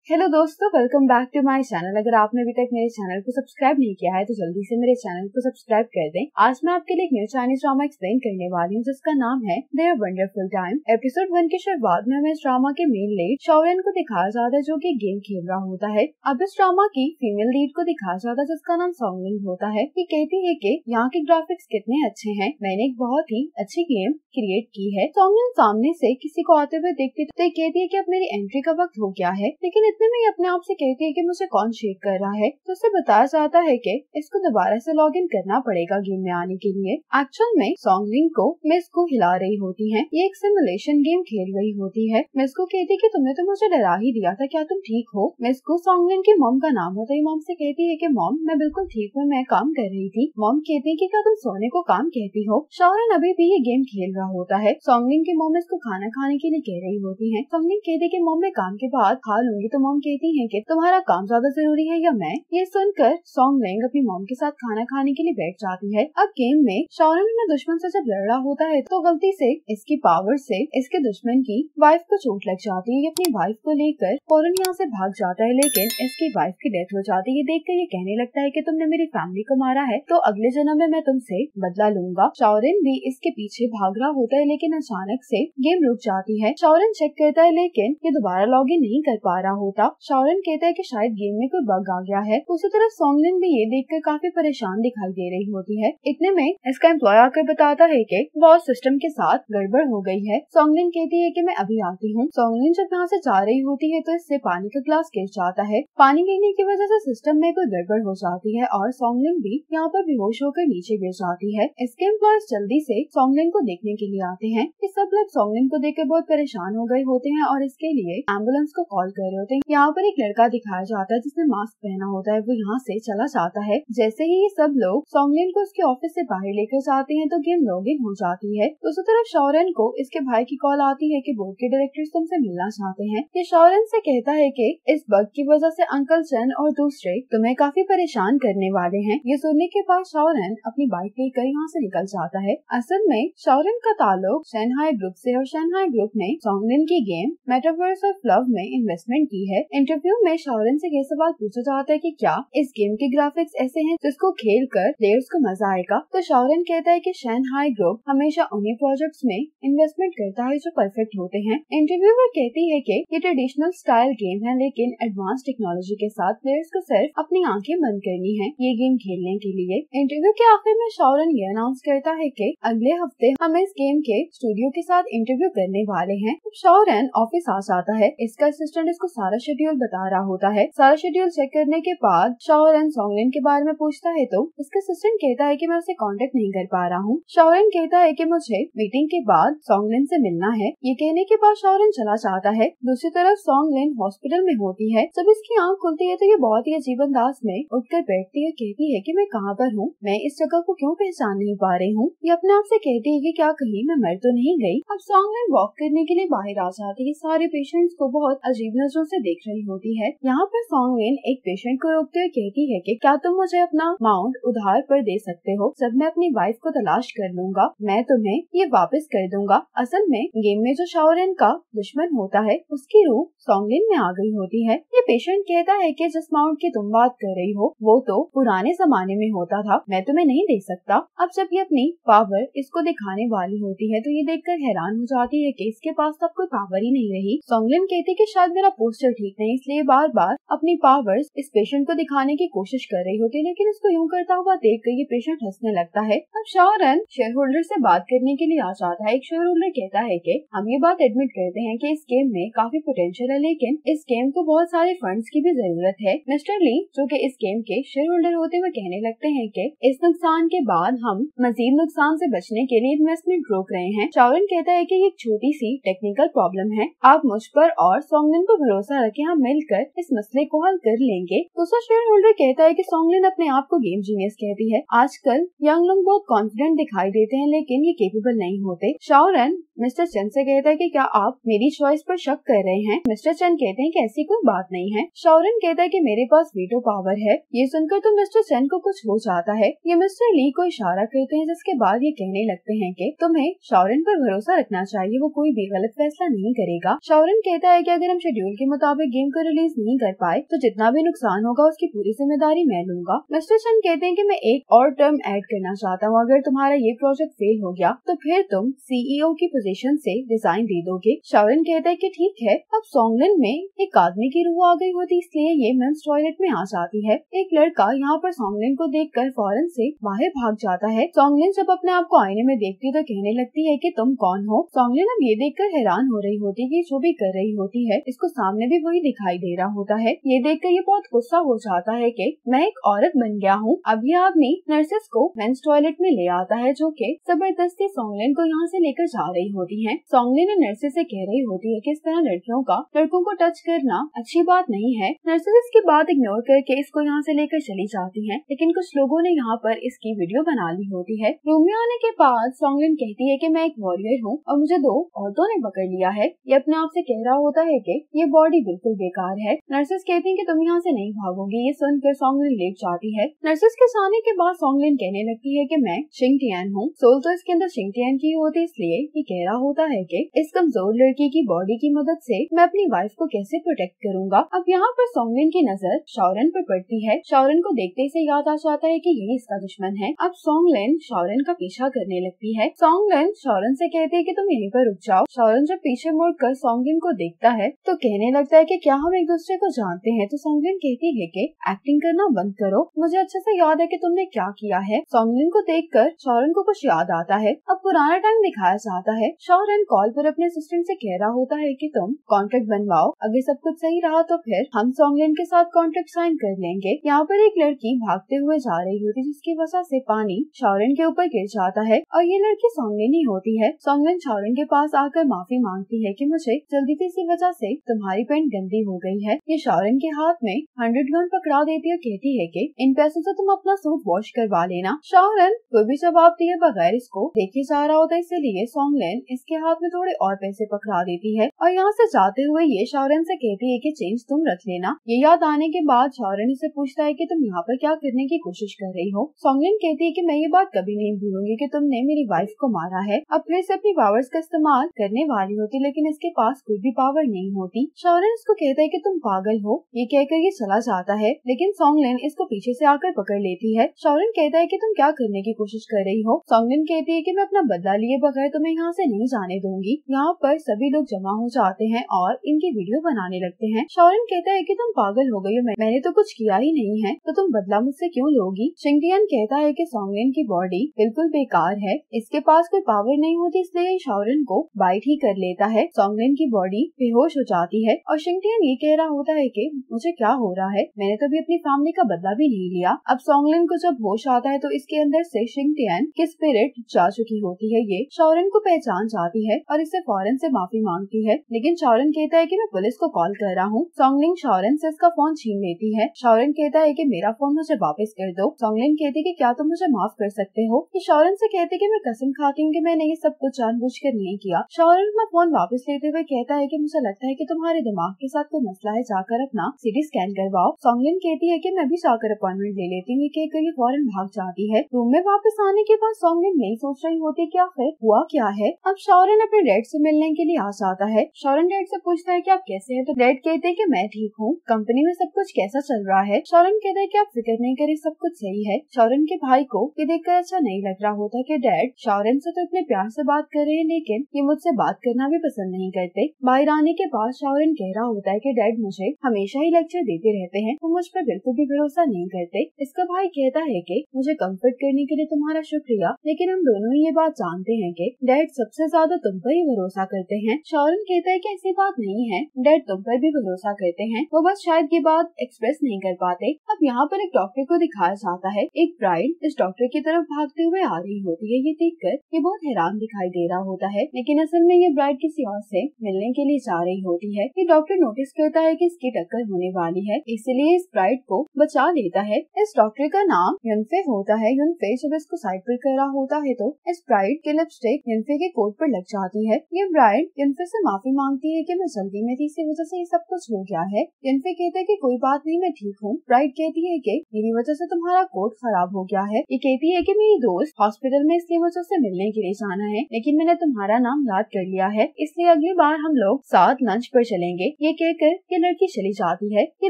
Hello दोस्तों, welcome back to my channel. अगर आपने अभी तक मेरे चैनल को सब्सक्राइब नहीं किया है तो जल्दी से मेरे चैनल को सब्सक्राइब कर दें। आज मैं आपके लिए एक न्यू चाइनीज ड्रामा एक्सप्लेन करने वाली हूँ जिसका नाम है देयर वंडरफुल टाइम। एपिसोड 1 की शुरुआत में हमें इस ड्रामा के मेन लीड शॉरेन को दिखाया जाता है जो कि गेम खेल रहा होता है। अब इस ड्रामा की फीमेल लीड को दिखाया जाता है जिसका नाम सॉन्गलिन होता है। ये कहती है कि यहाँ के ग्राफिक्स कितने अच्छे हैं, मैंने एक बहुत ही अच्छी गेम क्रिएट की है। सॉन्गलिन सामने से किसी को आते हुए देखती तो कहती है कि अब मेरी एंट्री का वक्त हो गया है, लेकिन इतने में अपने आप से कहती है कि मुझे कौन शेक कर रहा है। तो उसे बताया जाता है कि इसको दोबारा से लॉग इन करना पड़ेगा गेम में आने के लिए। एक्चुअल में सॉन्गलिन को मिस को हिला रही होती है। ये एक सिमुलेशन गेम खेल रही होती है। मिस को कहती है कि तुमने तो मुझे डरा ही दिया था, क्या तुम ठीक हो? मिस को सॉन्गलिन की मॉम का नाम होता है। मॉम से कहती है कि मॉम मैं बिल्कुल ठीक हूँ, मैं काम कर रही थी। मॉम कहती है कि क्या तुम सोने को काम कहती हो? शॉरेन अभी भी ये गेम खेल रहा होता है। सॉन्गलिन की मॉम इसको खाना खाने के लिए कह रही होती है। सॉन्गलिन कहती है कि मॉम मैं काम के बाद खा लूंगी। तो मॉम कहती है कि तुम्हारा काम ज्यादा जरूरी है या मैं? ये सुनकर सॉन्गलिन अपनी मॉम के साथ खाना खाने के लिए बैठ जाती है। अब गेम में शॉरेन अपने दुश्मन से जब लड़ रहा होता है तो गलती से इसकी पावर से इसके दुश्मन की वाइफ को चोट लग जाती है। ये अपनी वाइफ को लेकर फौरन यहाँ से भाग जाता है, लेकिन इसकी वाइफ की डेथ हो जाती है। ये देखकर ये कहने लगता है कि तुमने मेरी फैमिली को मारा है तो अगले जन्म में मैं तुमसे बदला लूंगा। शॉरेन भी इसके पीछे भाग रहा होता है, लेकिन अचानक से गेम रुक जाती है। शॉरेन चेक करता है लेकिन ये दोबारा लॉग इन नहीं कर पा रहा होता। शॉरेन कहता है कि शायद गेम में कोई बग आ गया है। उसी तरह सॉन्गलिन भी ये देखकर काफी परेशान दिखाई दे रही होती है। इतने में इसका एम्प्लॉय आकर बताता है कि वॉच सिस्टम के साथ गड़बड़ हो गई है। सॉन्गलिन कहती है कि मैं अभी आती हूँ। सॉन्गलिन जब यहाँ से जा रही होती है तो इससे पानी का ग्लास गिर जाता है। पानी गिरने की वजह से सिस्टम में कोई गड़बड़ हो जाती है और सॉन्गलिन भी यहाँ पर बेहोश होकर नीचे गिर जाती है। इसके एम्प्लॉय जल्दी से सॉन्गलिन को देखने के लिए आते हैं। ये सब लोग सॉन्गलिन को देखकर बहुत परेशान हो गए होते हैं और इसके लिए एम्बुलेंस को कॉल कर रहे होते हैं। यहाँ पर एक लड़का दिखाया जाता है जिसने मास्क पहना होता है। वो यहाँ से चला जाता है। जैसे ही ये सब लोग सॉन्गलिन को उसके ऑफिस से बाहर लेकर जाते हैं तो गेम लॉग इन हो जाती है। दूसरी तरफ शॉरेन को इसके भाई की कॉल आती है कि बोर्ड के डायरेक्टर्स तुमसे मिलना चाहते हैं। ये शॉरेन से कहता है कि इस बग की वजह से अंकल चेन और दूसरे तुम्हें काफी परेशान करने वाले हैं। ये सुनने के बाद शॉरेन अपनी बाइक लेकर यहाँ से निकल जाता है। असल में शॉरेन का ताल्लुक शंघाई ग्रुप से और शंघाई ग्रुप ने सॉन्गलिन की गेम मेटावर्स ऑफ लव में इन्वेस्टमेंट की है। इंटरव्यू में शॉरेन से ये सवाल पूछा जाता है कि क्या इस गेम के ग्राफिक्स ऐसे हैं जिसको खेल कर प्लेयर्स को मजा आएगा? तो शॉरेन कहता है कि शंघाई ग्रुप हमेशा उन्हीं प्रोजेक्ट्स में इन्वेस्टमेंट करता है जो परफेक्ट होते हैं। इंटरव्यूअर कहती है कि ये ट्रेडिशनल स्टाइल गेम है, लेकिन एडवांस टेक्नोलॉजी के साथ प्लेयर्स को सिर्फ अपनी आंखें बंद करनी है ये गेम खेलने के लिए। इंटरव्यू के आखिर में शॉरेन ये अनाउंस करता है कि अगले हफ्ते हम इस गेम के स्टूडियो के साथ इंटरव्यू करने वाले हैं। शॉरेन ऑफिस आ जाता है। इसका असिस्टेंट इसको सारा शेड्यूल बता रहा होता है। सारा शेड्यूल चेक करने के बाद शॉरेन सॉन्गलिन के बारे में पूछता है तो इसका असिस्टेंट कहता है कि मैं उसे कांटेक्ट नहीं कर पा रहा हूँ। शॉरेन कहता है कि मुझे मीटिंग के बाद सॉन्गलिन से मिलना है। ये कहने के बाद शॉरेन चला जाता है। दूसरी तरफ सॉन्गलिन हॉस्पिटल में होती है। जब इसकी आंख खुलती है तो ये बहुत ही अजीब अंदाज में उठकर बैठती है। कहती है कि मैं कहाँ पर हूँ, मैं इस जगह को क्यों पहचान नहीं पा रही हूँ। ये अपने आप से कहती है कि क्या कहीं मैं मर तो नहीं गई। अब सॉन्गलिन वॉक करने के लिए बाहर आ जाती है। सारे पेशेंट्स को बहुत अजीब नजरों से देख रही होती है। यहाँ पर सॉन्गलिन एक पेशेंट को रोकते हुए कहती है कि क्या तुम मुझे अपना माउंट उधार पर दे सकते हो? जब मैं अपनी वाइफ को तलाश कर लूंगा मैं तुम्हें ये वापस कर दूंगा। असल में गेम में जो शॉरेन का दुश्मन होता है उसकी रूह सॉन्गलिन में आ गई होती है। ये पेशेंट कहता है कि जिस माउंट की तुम बात कर रही हो वो तो पुराने जमाने में होता था, मैं तुम्हें नहीं दे सकता। अब जब ये अपनी पावर इसको दिखाने वाली होती है तो ये देखकर हैरान हो जाती है कि इसके पास तब कोई पावर ही नहीं रही। सॉन्गलिन कहती है कि शायद मेरा पोस्टर ठीक नहीं, इसलिए बार बार अपनी पावर्स इस पेशेंट को दिखाने की कोशिश कर रही होती है, लेकिन इसको यूं करता हुआ देखकर ये पेशेंट हंसने लगता है। अब शॉरेन शेयर होल्डर से बात करने के लिए आ जाता है। एक शेयर होल्डर कहता है कि हम ये बात एडमिट करते हैं कि इस गेम में काफी पोटेंशियल है, लेकिन इस गेम को बहुत सारे फंड्स की भी जरूरत है। मिस्टर ली जो कि इस गेम के शेयर होल्डर होते हुए कहने लगते हैं कि इस नुकसान के बाद हम मजीद नुकसान से बचने के लिए इन्वेस्टमेंट रोक रहे हैं। शॉरेन कहता है कि ये एक छोटी सी टेक्निकल प्रॉब्लम है, आप मुझ पर और सॉन्गलिन पर भरोसा रखें, हम मिलकर इस मसले को हल कर लेंगे। दूसरा शेयर होल्डर कहता है कि सॉन्गलिन अपने आप को गेम जीनियस कहती है। आजकल यंग लोग बहुत कॉन्फिडेंट दिखाई देते हैं लेकिन ये केपेबल नहीं होते। शॉरेन मिस्टर चेन से कहता है कि क्या आप मेरी चॉइस पर शक कर रहे हैं? मिस्टर चेन कहते हैं कि ऐसी कोई बात नहीं नहीं है। शॉरन कहता है कि मेरे पास वीटो पावर है। ये सुनकर तो मिस्टर सेन को कुछ हो जाता है। ये मिस्टर ली को इशारा करते हैं, जिसके बाद ये कहने लगते हैं कि तुम्हें शॉरन पर भरोसा रखना चाहिए, वो कोई भी गलत फैसला नहीं करेगा। शॉरन कहता है कि अगर हम शेड्यूल के मुताबिक गेम को रिलीज नहीं कर पाए तो जितना भी नुकसान होगा उसकी पूरी जिम्मेदारी मैं लूंगा। मिस्टर सेन कहते हैं कि मैं एक और टर्म ऐड करना चाहता हूँ, अगर तुम्हारा ये प्रोजेक्ट फेल हो गया तो फिर तुम सीईओ की पोजीशन से रिजाइन दे दोगे। शॉरन कहता है कि ठीक है। अब सॉन्गलिन में एक आदमी की रूह आ गई होती, इसलिए ये मेंस टॉयलेट में आ जाती है। एक लड़का यहाँ पर सॉन्गलिन को देखकर फौरन से बाहर भाग जाता है। सॉन्गलिन जब अपने आप को आईने में देखती तो कहने लगती है कि तुम कौन हो। सॉन्गलिन अब ये देखकर हैरान हो रही होती कि जो भी कर रही होती है इसको सामने भी वही दिखाई दे रहा होता है। ये देखकर ये बहुत गुस्सा हो जाता है कि मैं एक औरत बन गया हूँ। अब ये आदमी नर्सेस को मेंस टॉयलेट में ले आता है, जो कि जबरदस्ती सॉन्गलिन को यहाँ से लेकर जा रही होती है। सॉन्गलिन नर्सेस से कह रही होती है कि इस तरह लड़कियों का लड़कों को टच करना अच्छी बात नहीं है। नर्सेस इसकी बात इग्नोर करके इसको यहाँ से लेकर चली जाती हैं, लेकिन कुछ लोगों ने यहाँ पर इसकी वीडियो बना ली होती है। रूम में आने के बाद सॉन्गलिन कहती है कि मैं एक वॉरियर हूँ और मुझे 2 औरतों ने पकड़ लिया है। ये अपने आप से कह रहा होता है कि ये बॉडी बिल्कुल बेकार है। नर्सेस कहती हैं कि तुम यहाँ से नहीं भागोगी। ये सुनकर सॉन्गलिन लेट जाती है। नर्सेस के जाने के बाद सॉन्गलिन कहने लगती है कि मैं शिंगटियन हूँ। सोल तो इसके अंदर शिंगटियन की होती, इसलिए ये कह रहा होता है कि इस कमजोर लड़की की बॉडी की मदद से मैं अपनी वाइफ को कैसे प्रोटेक्ट करूंगा। अब यहाँ पर सॉन्गलिन की नजर शॉरन पर पड़ती है। शॉरन को देखते ही याद आ जाता है कि यही इसका दुश्मन है। अब सॉन्गलिन शॉरन का पीछा करने लगती है। सॉन्गलिन शॉरन से कहती है कि तुम यहीं पर रुक जाओ। शॉरन जब पीछे मुड़कर सॉन्गलिन को देखता है तो कहने लगता है कि क्या हम एक दूसरे को जानते हैं। तो सॉन्गलिन कहती है कि एक्टिंग करना बंद करो, मुझे अच्छे से याद है कि तुमने क्या किया है। सॉन्गलिन को देखकर शॉरन को कुछ याद आता है। अब पुराना टाइम दिखाया जाता है। शॉरन कॉल पर अपने असिस्टेंट से कह रहा होता है कि तुम कॉन्ट्रैक्ट बनवाओ, अगर सब कुछ सही रहा तो फिर हम सॉन्गलिन के साथ कॉन्ट्रैक्ट साइन कर लेंगे। यहाँ पर एक लड़की भागते हुए जा रही होती, जिसकी वजह से पानी शॉरन के ऊपर गिर जाता है और ये लड़की सॉन्गलिन ही होती है। सॉन्गलिन शॉरन के पास आकर माफी मांगती है कि मुझे जल्दी थी, इसी वजह से तुम्हारी पेंट गंदी हो गई है। ये शॉरन के हाथ में 100 गन पकड़ा देती है, कहती है कि इन पैसों से तुम अपना सूट वॉश करवा लेना। शॉरन कोई भी जवाब दिए बगैर इसको देखे जा रहा होता है, इसलिए सॉन्गलिन इसके हाथ में थोड़े और पैसे पकड़ा देती है और यहाँ से जाते हुए ये शॉरन से कहती है कि चेंज तुम रख लेना। ये याद आने के बाद शॉरन इसे पूछता है कि तुम यहाँ पर क्या करने की कोशिश कर रही हो। सॉन्गलिन कहती है कि मैं ये बात कभी नहीं भूलूंगी कि तुमने मेरी वाइफ को मारा है। अब फिर से अपनी पावर्स का इस्तेमाल करने वाली होती, लेकिन इसके पास कोई भी पावर नहीं होती। शॉरन इसको कहता है कि तुम पागल हो। ये कहकर ये चला जाता है, लेकिन सॉन्गलिन इसको पीछे से आकर पकड़ लेती है। शॉरन कहता है कि तुम क्या करने की कोशिश कर रही हो। सॉन्गलिन कहती है कि मैं अपना बदला लिए बगैर तुम्हें यहाँ से नहीं जाने दूंगी। यहाँ पर सभी लोग जमा हो जाते हैं और इनकी वीडियो बनाने लगते हैं। शॉरन कहता है कि तुम पागल हो गई हो, मैंने तो कुछ किया ही नहीं है, तो तुम बदला मुझसे क्यों लोगी। शिंगटियन कहता है कि सॉन्गलिन की बॉडी बिल्कुल बेकार है, इसके पास कोई पावर नहीं होती, इसलिए शॉरन को बाइट ही कर लेता है। सॉन्गलिन की बॉडी बेहोश हो जाती है और शिंगटियन ये कह रहा होता है कि मुझे क्या हो रहा है, मैंने तो अभी अपनी फैमिली का बदला भी नहीं लिया। अब सॉन्गलिन को जब होश आता है तो इसके अंदर से शिंगटियन की स्पिरिट जा चुकी होती है। ये शॉरन को पहचान जाती है और इससे फौरन से माफी मांगती है, लेकिन शॉरन कहता है कि मैं पुलिस को कॉल कर रहा हूँ। सॉन्गलिन शॉरन से इसका फोन छीन लेती है। शॉरन कहता है कि मेरा फोन मुझे वापस कर दो। सॉन्गलिन कहती है कि क्या तुम मुझे माफ कर सकते हो। कि शॉरन से कहते हैं कि मैं कसम खाती हूँ कि मैंने ये सब कुछ जानबूझकर नहीं किया। शॉरन अपना फोन वापस लेते हुए कहता है कि मुझे लगता है कि तुम्हारे दिमाग के साथ कोई मसला है, जाकर अपना सीटी स्कैन करवाओ। सॉन्गलिन कहती है कि मैं भी जाकर अपॉइंटमेंट ले लेती हूँ। कहकर ये फौरन भाग जाती है। रूम में वापस आने के बाद सॉन्गलिन नहीं सोच रही होती कि आखिर हुआ क्या है। अब शॉरन अपने डैड से मिलने के लिए आ जाता है। शॉरन डैड से पूछता है कि आप कैसे हैं, तो डैड कहते हैं कि मैं ठीक हूँ। कंपनी में सब कुछ कैसा चल रहा है। शॉरन कहता है कि आप फिक्र नहीं करें, सब कुछ सही है। शॉरन के भाई को ये देखकर अच्छा नहीं लग रहा होता कि डैड शॉरन से तो इतने प्यार से बात कर रहे हैं, लेकिन ये मुझसे बात करना भी पसंद नहीं करते। बाहर आने के बाद शॉरन कह रहा होता है कि डैड मुझे हमेशा ही लेक्चर देते रहते हैं, वो मुझ पर बिल्कुल भी भरोसा नहीं करते। इसका भाई कहता है कि मुझे कंफर्ट करने के लिए तुम्हारा शुक्रिया, लेकिन हम दोनों ही ये बात जानते हैं कि डैड सबसे ज्यादा तुम पर ही भरोसा करते हैं। शॉरन कहता है कि ऐसी बात नहीं है, डैड तुम पर भी भरोसा करते हैं, वो बस शायद ये बात एक्सप्रेस नहीं कर पाते। अब यहाँ पर एक डॉक्टर को दिखाया जाता है। एक ब्राइड इस डॉक्टर की तरफ भागते हुए आ रही होती है। ये देखकर ये बहुत हैरान दिखाई दे रहा होता है, लेकिन असल में ये ब्राइड किसी और से मिलने के लिए जा रही होती है। ये डॉक्टर नोटिस करता है कि इसकी टक्कर होने वाली है, इसलिए इस ब्राइड को बचा लेता है। इस डॉक्टर का नाम युनफे होता है। युनफे जब इसको साइड पर कर रहा होता है तो इस ब्राइड की लिपस्टिक युनफे के कोट पर लग जाती है। ये ब्राइड युनफे से माफी मांगती है कि मैं जल्दी में थी, इसी वजह से ये सब कुछ हो गया। क्या है। यनफे कहते हैं कि कोई बात नहीं, मैं ठीक हूँ। ब्राइट कहती है कि मेरी वजह से तुम्हारा कोट खराब हो गया है। ये कहती है कि मेरी दोस्त हॉस्पिटल में इसलिए मुझे उससे मिलने के लिए जाना है, लेकिन मैंने तुम्हारा नाम याद कर लिया है, इसलिए अगली बार हम लोग साथ लंच पर चलेंगे। ये कहकर ये लड़की चली जाती है। ये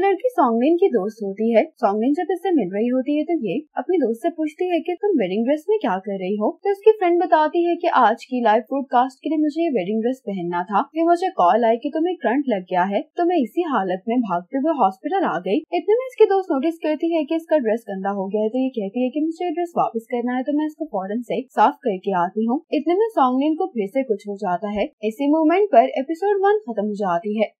लड़की सॉन्गलिन की दोस्त होती है। सॉन्गलिन जब इससे मिल रही होती है तो ये अपनी दोस्त से पूछती है कि तुम वेडिंग ड्रेस में क्या कर रही हो। तो उसकी फ्रेंड बताती है कि आज की लाइव ब्रॉडकास्ट के लिए मुझे ये वेडिंग ड्रेस पहनना था, फिर मुझे कॉल आई कि तुम्हें करंट लग गया है, तो मैं इसी हालत में भागते हुए हॉस्पिटल आ गई। इतने में इसकी दोस्त नोटिस करती है कि इसका ड्रेस गंदा हो गया है, तो ये कहती है कि मुझे ड्रेस वापस करना है, तो मैं इसको फौरन से साफ करके आती हूँ। इतने में सॉन्गलिन को फिर से कुछ हो जाता है। इसी मोमेंट पर एपिसोड 1 खत्म हो जाती है।